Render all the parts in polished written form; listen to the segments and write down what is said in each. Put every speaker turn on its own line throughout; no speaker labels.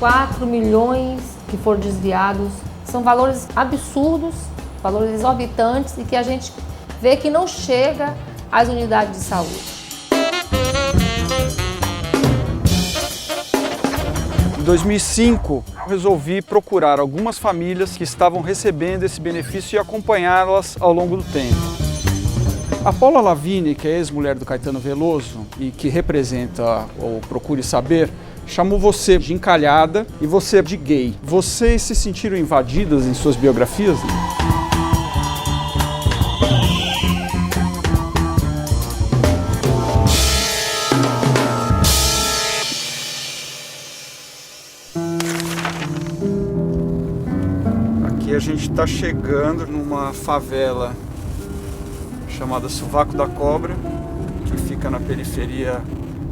4 milhões que foram desviados. São valores absurdos, valores exorbitantes e que a gente vê que não chega às unidades de saúde.
Em 2005, eu resolvi procurar algumas famílias que estavam recebendo esse benefício e acompanhá-las ao longo do tempo. A Paula Lavigne, que é ex-mulher do Caetano Veloso e que representa o Procure Saber, chamou você de encalhada e você de gay. Vocês se sentiram invadidas em suas biografias? Aqui a gente está chegando numa favela chamada Sovaco da Cobra, que fica na periferia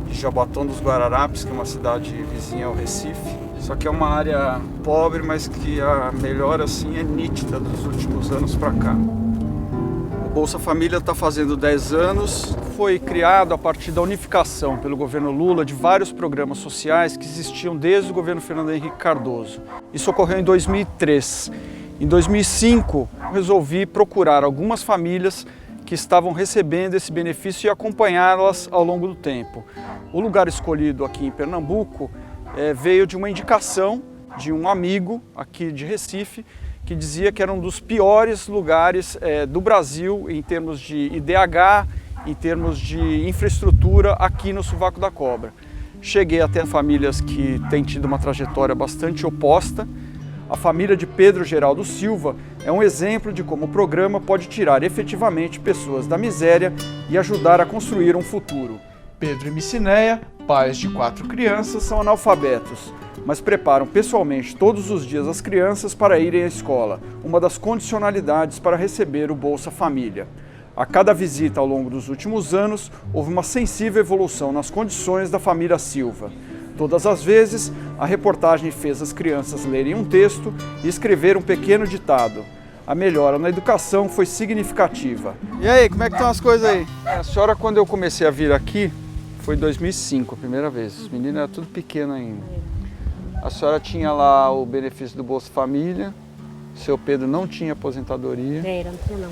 de Jaboatão dos Guararapes, que é uma cidade vizinha ao Recife. Só que é uma área pobre, mas que a melhora assim é nítida dos últimos anos para cá. O Bolsa Família está fazendo 10 anos, foi criado a partir da unificação pelo governo Lula de vários programas sociais que existiam desde o governo Fernando Henrique Cardoso. Isso ocorreu em 2003. Em 2005, eu resolvi procurar algumas famílias que estavam recebendo esse benefício e acompanhá-las ao longo do tempo. O lugar escolhido aqui em Pernambuco veio de uma indicação de um amigo aqui de Recife, que dizia que era um dos piores lugares do Brasil em termos de IDH, em termos de infraestrutura aqui no Sovaco da Cobra. Cheguei até famílias que têm tido uma trajetória bastante oposta. A família de Pedro Geraldo Silva é um exemplo de como o programa pode tirar efetivamente pessoas da miséria e ajudar a construir um futuro. Pedro e Micinéia, pais de 4 crianças, são analfabetos, mas preparam pessoalmente todos os dias as crianças para irem à escola, uma das condicionalidades para receber o Bolsa Família. A cada visita ao longo dos últimos anos, houve uma sensível evolução nas condições da família Silva. Todas as vezes, a reportagem fez as crianças lerem um texto e escrever um pequeno ditado. A melhora na educação foi significativa. E aí, como é que estão as coisas aí? A senhora, quando eu comecei a vir aqui, foi em 2005, a primeira vez. Os meninos eram tudo pequeno ainda. A senhora tinha lá o benefício do Bolsa Família, seu Pedro não tinha aposentadoria.
Não tinha não.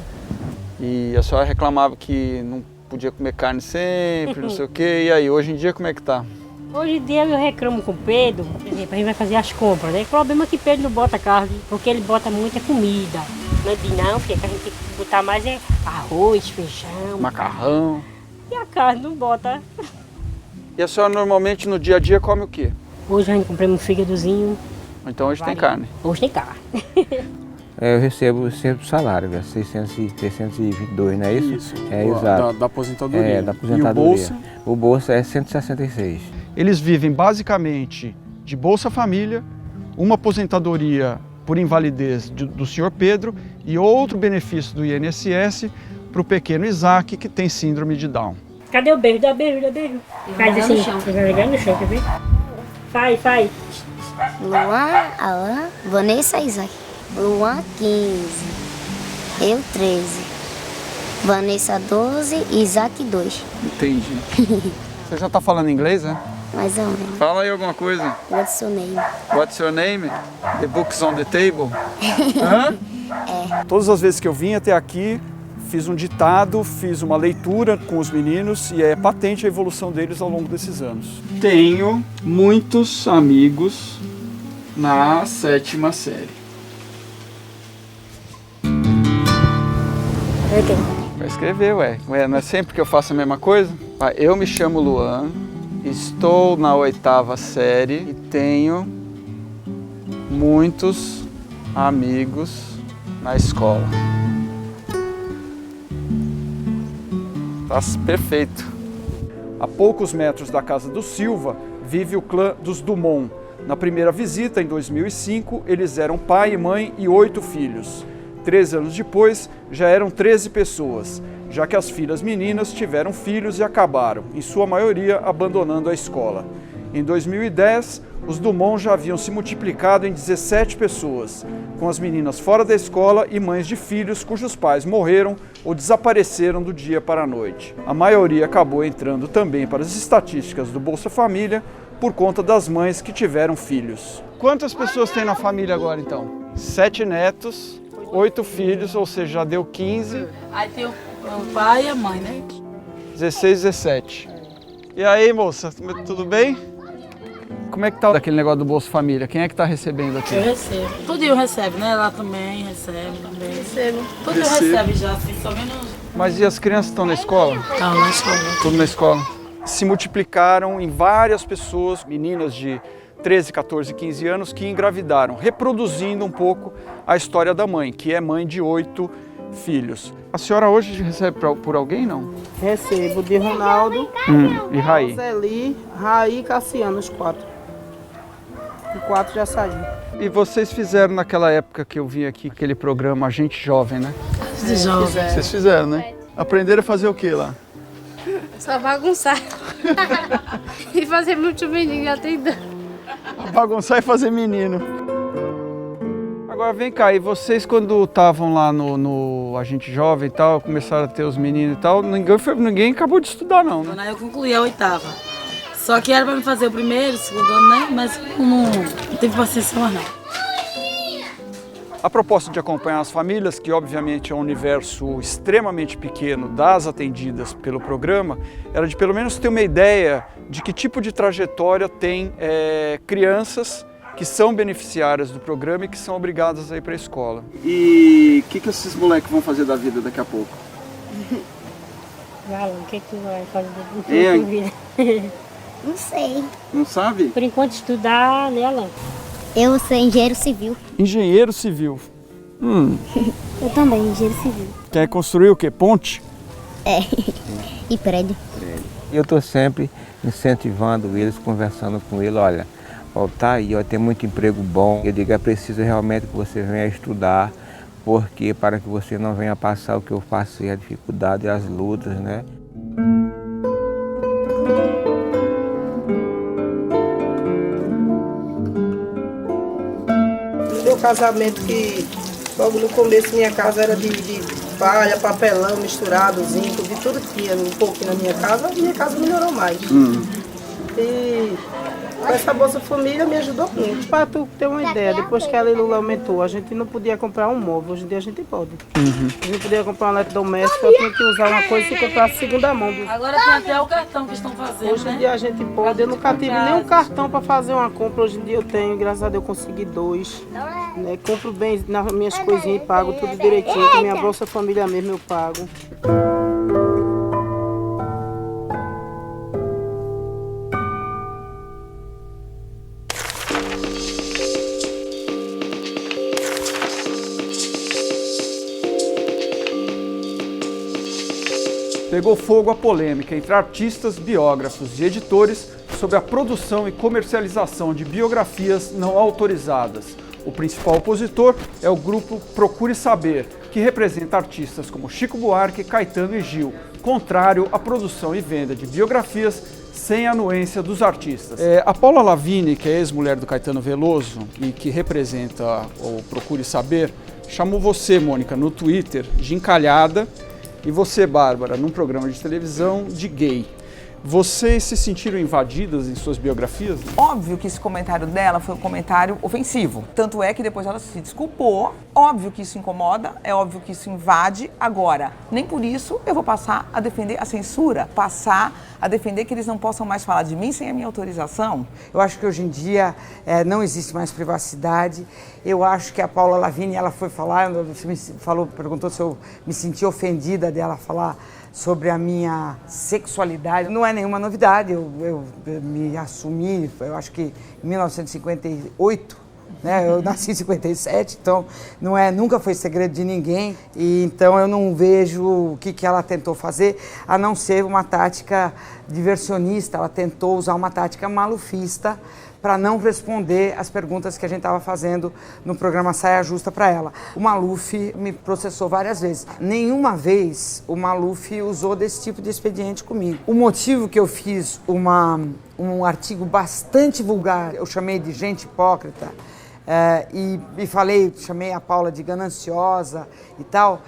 E a senhora reclamava que não podia comer carne sempre, não sei o quê. E aí, hoje em dia, como é que tá?
Hoje em dia eu reclamo com o Pedro, por exemplo, a gente vai fazer as compras, né? O problema é que Pedro não bota carne, porque ele bota muita comida. Não é de não, porque a gente tem que botar mais arroz, feijão,
Macarrão.
E a carne não bota.
E a senhora normalmente no dia a dia come o quê?
Hoje a gente comprou um fígadozinho.
Então hoje tem carne?
Hoje tem carne.
Eu recebo sempre o salário, 622, não é isso?
Isso,
é exato.
Da aposentadoria.
É, da aposentadoria.
E o Bolsa?
O Bolsa é 166.
Eles vivem basicamente de Bolsa Família, uma aposentadoria por invalidez do senhor Pedro e outro benefício do INSS para o pequeno Isaac, que tem síndrome de Down.
Cadê o beijo? Dá beijo, dá beijo. Faz assim, vai ligar no chão, quer ver? Faz.
Luan, Alan, Vanessa e Isaac. Luan 15, eu 13, Vanessa 12 e Isaac 2.
Entendi. Você já está falando inglês, né?
Mais ou menos.
Fala aí alguma coisa.
What's your name?
What's your name? The book's on the table. Hã?
É.
Todas as vezes que eu vim até aqui, fiz um ditado, fiz uma leitura com os meninos e é patente a evolução deles ao longo desses anos. Tenho muitos amigos na 7ª série. Vai escrever, ué. Não é sempre que eu faço a mesma coisa? Eu me chamo Luan, estou na 8ª série e tenho muitos amigos na escola. Tá perfeito. A poucos metros da casa do Silva vive o clã dos Dumont. Na primeira visita, em 2005, eles eram pai e mãe e 8 filhos. 3 anos depois, já eram 13 pessoas, já que as filhas meninas tiveram filhos e acabaram, em sua maioria, abandonando a escola. Em 2010, os Dumont já haviam se multiplicado em 17 pessoas, com as meninas fora da escola e mães de filhos cujos pais morreram ou desapareceram do dia para a noite. A maioria acabou entrando também para as estatísticas do Bolsa Família, por conta das mães que tiveram filhos. Quantas pessoas tem na família agora, então? 7 netos, 8 filhos, ou seja, já deu 15.
Aí tem o pai e a mãe, né?
16, 17. E aí, moça, tudo bem? Como é que tá aquele negócio do Bolsa Família? Quem é que tá recebendo aqui?
Eu recebo. Todo dia eu recebo, né? Lá também recebe, também. Recebo. Todo dia eu recebo já, assim, só menos...
Mas e as crianças estão na escola?
Tá, na escola.
Tudo na escola. Se multiplicaram em várias pessoas, meninas de 13, 14, 15 anos, que engravidaram, reproduzindo um pouco a história da mãe, que é mãe de 8 filhos. A senhora hoje recebe por alguém, não?
Recebo de Ronaldo,
E Raí?
Zeli, Raí e Cassiano, os 4. O 4 já saiu.
E vocês fizeram naquela época que eu vim aqui, aquele programa Gente Jovem, né?
De jovem.
Vocês fizeram, né? Aprenderam a fazer o que lá?
Só bagunçar. E fazer muito menino, já tem dano.
Bagunçar e fazer menino. Agora vem cá, e vocês quando estavam lá no Agente Jovem e tal, começaram a ter os meninos e tal, ninguém acabou de estudar não, né?
Quando eu concluí a 8ª. Só que era pra me fazer o primeiro, o segundo ano, né? Mas não teve paciência mais não.
A proposta de acompanhar as famílias, que obviamente é um universo extremamente pequeno das atendidas pelo programa, era de pelo menos ter uma ideia de que tipo de trajetória tem crianças que são beneficiárias do programa e que são obrigadas a ir para a escola. E o que esses moleques vão fazer da vida daqui a pouco?
Alan, o que tu vai fazer da tua vida?
Não sei.
Não sabe?
Por enquanto estudar, né, Alan?
Eu sou engenheiro civil.
Engenheiro civil.
Eu também, engenheiro civil.
Quer construir o quê? Ponte?
É. E prédio.
Eu estou sempre incentivando eles, conversando com eles, olha, tá aí, tem muito emprego bom. Eu digo, é preciso realmente que você venha estudar, porque para que você não venha passar o que eu passei, a dificuldade e as lutas, né?
Meu casamento, que logo no começo minha casa era de palha, papelão misturado, zinco, de tudo que tinha um pouquinho na minha casa melhorou mais. E com essa Bolsa Família me ajudou muito. Para tu ter uma ideia, depois que a Lei Lula aumentou, a gente não podia comprar um móvel, hoje em dia a gente pode. A gente podia comprar um eletrodoméstico, eu tinha que usar uma coisa e comprar segunda mão.
Agora tem até o cartão que estão fazendo,
Hoje em
né?
dia a gente pode, eu nunca tive nenhum cartão para fazer uma compra, hoje em dia eu tenho, graças a Deus eu consegui 2. Né? Compro bem nas minhas coisinhas e pago tudo direitinho, com minha Bolsa Família mesmo eu pago.
Pegou fogo a polêmica entre artistas, biógrafos e editores sobre a produção e comercialização de biografias não autorizadas. O principal opositor é o grupo Procure Saber, que representa artistas como Chico Buarque, Caetano e Gil, contrário à produção e venda de biografias sem anuência dos artistas. A Paula Lavigne, que é ex-mulher do Caetano Veloso e que representa o Procure Saber, chamou você, Mônica, no Twitter de encalhada, e você, Bárbara, num programa de televisão de gay. Vocês se sentiram invadidas em suas biografias?
Óbvio que esse comentário dela foi um comentário ofensivo. Tanto é que depois ela se desculpou. Óbvio que isso incomoda, é óbvio que isso invade. Agora, nem por isso eu vou passar a defender a censura, passar a defender que eles não possam mais falar de mim sem a minha autorização.
Eu acho que hoje em dia não existe mais privacidade. Eu acho que a Paula Lavigne, ela foi falar, você me falou, perguntou se eu me senti ofendida dela falar sobre a minha sexualidade. Não é nenhuma novidade, eu me assumi, eu acho que em 1958, né? Eu nasci em 57, então nunca foi segredo de ninguém. E então eu não vejo o que ela tentou fazer, a não ser uma tática diversionista. Ela tentou usar uma tática malufista para não responder as perguntas que a gente estava fazendo no programa Saia Justa para ela. O Maluf me processou várias vezes. Nenhuma vez o Maluf usou desse tipo de expediente comigo. O motivo que eu fiz um artigo bastante vulgar, eu chamei de gente hipócrita, chamei a Paula de gananciosa e tal,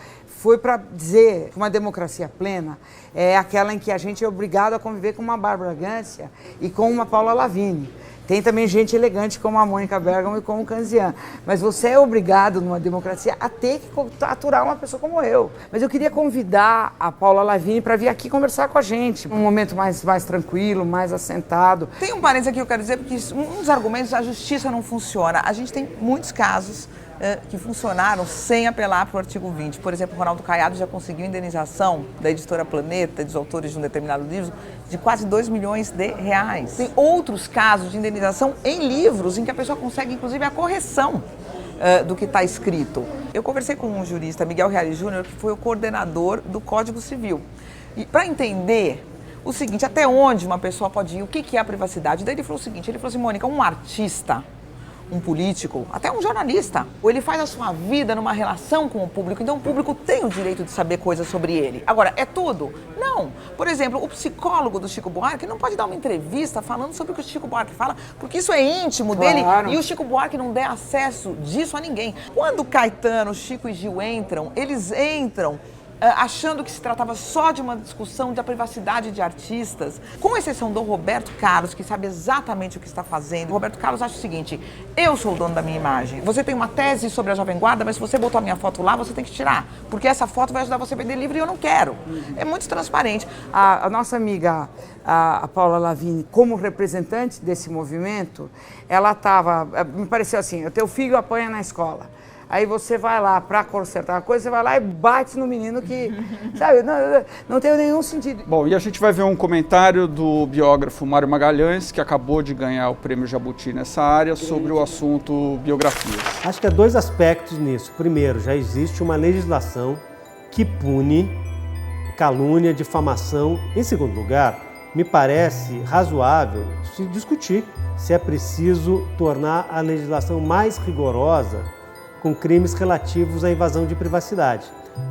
foi para dizer que uma democracia plena é aquela em que a gente é obrigado a conviver com uma Bárbara Gância e com uma Paula Lavigne. Tem também gente elegante como a Mônica Bergamo e como o Canzian. Mas você é obrigado, numa democracia, a ter que aturar uma pessoa como eu. Mas eu queria convidar a Paula Lavigne para vir aqui conversar com a gente. Um momento mais tranquilo, mais assentado.
Tem um parênteses aqui que eu quero dizer, porque um dos argumentos, a justiça não funciona. A gente tem muitos casos que funcionaram sem apelar para o artigo 20. Por exemplo, o Ronaldo Caiado já conseguiu indenização da editora Planeta, dos autores de um determinado livro, de quase 2 milhões de reais. Tem outros casos de indenização em livros em que a pessoa consegue, inclusive, a correção do que está escrito. Eu conversei com um jurista, Miguel Reale Júnior, que foi o coordenador do Código Civil. E para entender o seguinte, até onde uma pessoa pode ir, o que é a privacidade, daí ele falou o seguinte, ele falou assim, Mônica, um artista, um político, até um jornalista, ou ele faz a sua vida numa relação com o público, então o público tem o direito de saber coisas sobre ele. Agora, é tudo? Não. Por exemplo, o psicólogo do Chico Buarque não pode dar uma entrevista falando sobre o que o Chico Buarque fala, porque isso é íntimo dele e o Chico Buarque não der acesso disso a ninguém. Quando Caetano, Chico e Gil entram, eles entram achando que se tratava só de uma discussão da privacidade de artistas, com exceção do Roberto Carlos, que sabe exatamente o que está fazendo. O Roberto Carlos acha o seguinte, eu sou o dono da minha imagem, você tem uma tese sobre a Jovem Guarda, mas se você botou a minha foto lá, você tem que tirar, porque essa foto vai ajudar você a vender livro e eu não quero. É muito transparente.
A nossa amiga, a Paula Lavigne, como representante desse movimento, ela estava, me pareceu assim, o teu filho apanha na escola. Aí você vai lá para consertar a coisa, você vai lá e bate no menino que, sabe, não tem nenhum sentido.
Bom, e a gente vai ver um comentário do biógrafo Mário Magalhães, que acabou de ganhar o Prêmio Jabuti nessa área, sobre o assunto biografias.
Acho que há dois aspectos nisso. Primeiro, já existe uma legislação que pune calúnia, difamação. Em segundo lugar, me parece razoável se discutir se é preciso tornar a legislação mais rigorosa com crimes relativos à invasão de privacidade.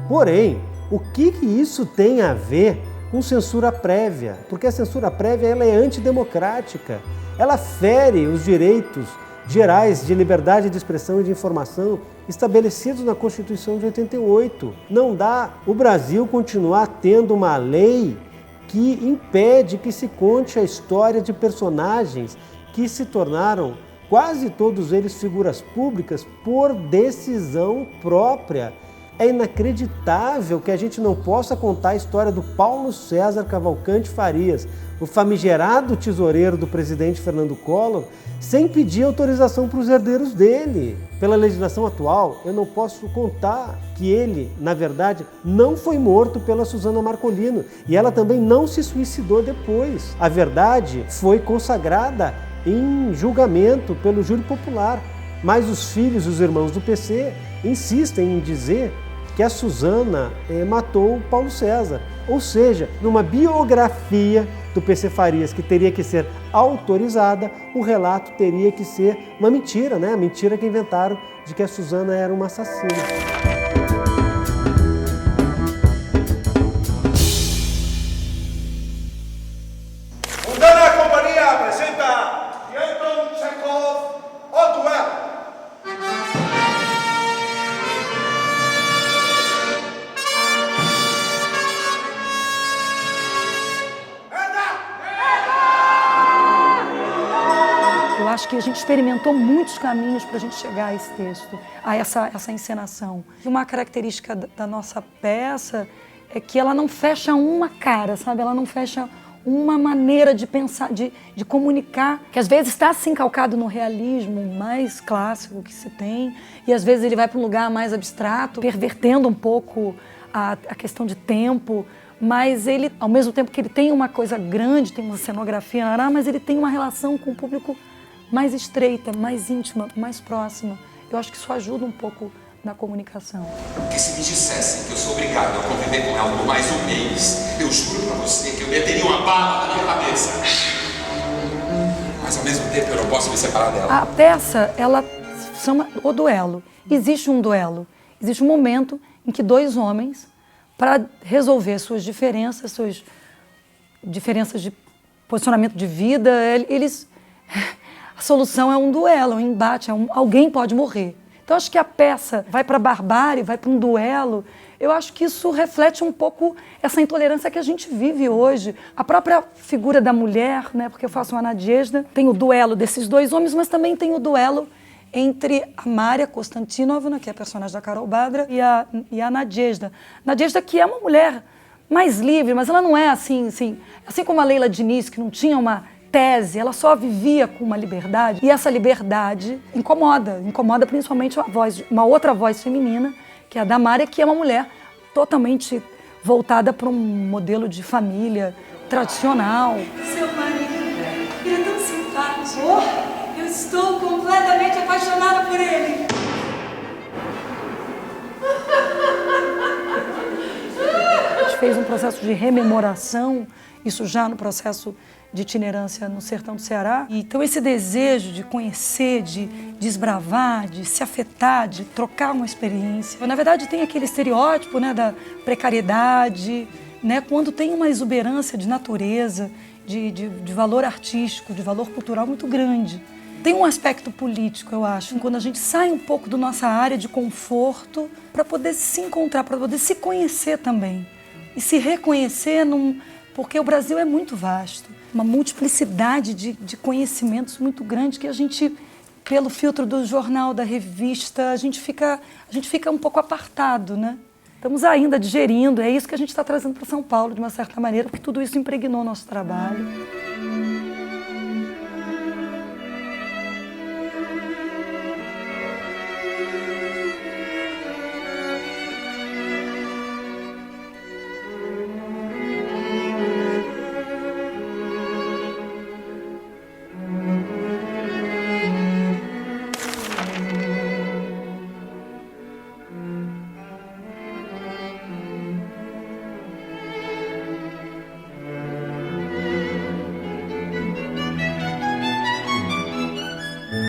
Porém, o que isso tem a ver com censura prévia? Porque a censura prévia ela é antidemocrática. Ela fere os direitos gerais de liberdade de expressão e de informação estabelecidos na Constituição de 88. Não dá o Brasil continuar tendo uma lei que impede que se conte a história de personagens que se tornaram quase todos eles figuras públicas por decisão própria. É inacreditável que a gente não possa contar a história do Paulo César Cavalcante Farias, o famigerado tesoureiro do presidente Fernando Collor, sem pedir autorização para os herdeiros dele. Pela legislação atual, eu não posso contar que ele, na verdade, não foi morto pela Suzana Marcolino e ela também não se suicidou depois. A verdade foi consagrada em julgamento pelo júri popular, mas os filhos e os irmãos do PC insistem em dizer que a Suzana matou o Paulo César. Ou seja, numa biografia do PC Farias que teria que ser autorizada, o relato teria que ser uma mentira, né? A mentira que inventaram de que a Suzana era uma assassina.
Acho que a gente experimentou muitos caminhos para a gente chegar a esse texto, a essa encenação. E uma característica da nossa peça é que ela não fecha uma cara, sabe? Ela não fecha uma maneira de pensar, de comunicar, que às vezes está assim calcado no realismo mais clássico que se tem, e às vezes ele vai para um lugar mais abstrato, pervertendo um pouco a questão de tempo, mas ele, ao mesmo tempo que ele tem uma coisa grande, tem uma cenografia, mas ele tem uma relação com o público mais estreita, mais íntima, mais próxima. Eu acho que isso ajuda um pouco na comunicação.
Porque se me dissessem que eu sou obrigado a conviver com ela por mais um mês, eu juro pra você que eu meteria uma bala na minha cabeça. Mas ao mesmo tempo eu não posso me separar dela.
A peça, ela chama O Duelo. Existe um duelo. Existe um momento em que dois homens, para resolver suas diferenças de posicionamento de vida, eles... A solução é um duelo, um embate, alguém pode morrer. Então acho que a peça vai para a barbárie, vai para um duelo. Eu acho que isso reflete um pouco essa intolerância que a gente vive hoje. A própria figura da mulher, né, porque eu faço uma Nadezhda, tem o duelo desses dois homens, mas também tem o duelo entre a Mária Konstantinovna, que é a personagem da Carol Badra, e a Nadezhda. Nadezhda, que é uma mulher mais livre, mas ela não é assim como a Leila Diniz, que não tinha uma tese, ela só vivia com uma liberdade, e essa liberdade incomoda principalmente uma outra voz feminina, que é a da Mária, que é uma mulher totalmente voltada para um modelo de família tradicional.
Seu marido, ele é tão simpático. Eu estou completamente apaixonada por ele.
A gente fez um processo de rememoração, isso já no processo de itinerância no sertão do Ceará. Então esse desejo de conhecer, de desbravar, de se afetar, de trocar uma experiência. Na verdade tem aquele estereótipo, né, da precariedade, né, quando tem uma exuberância de natureza, de valor artístico, de valor cultural muito grande. Tem um aspecto político, eu acho, quando a gente sai um pouco da nossa área de conforto para poder se encontrar, para poder se conhecer também. E se reconhecer, porque o Brasil é muito vasto. Uma multiplicidade de conhecimentos muito grande que a gente, pelo filtro do jornal, da revista, a gente fica um pouco apartado, né? Estamos ainda digerindo, é isso que a gente está trazendo para São Paulo, de uma certa maneira, porque tudo isso impregnou o nosso trabalho.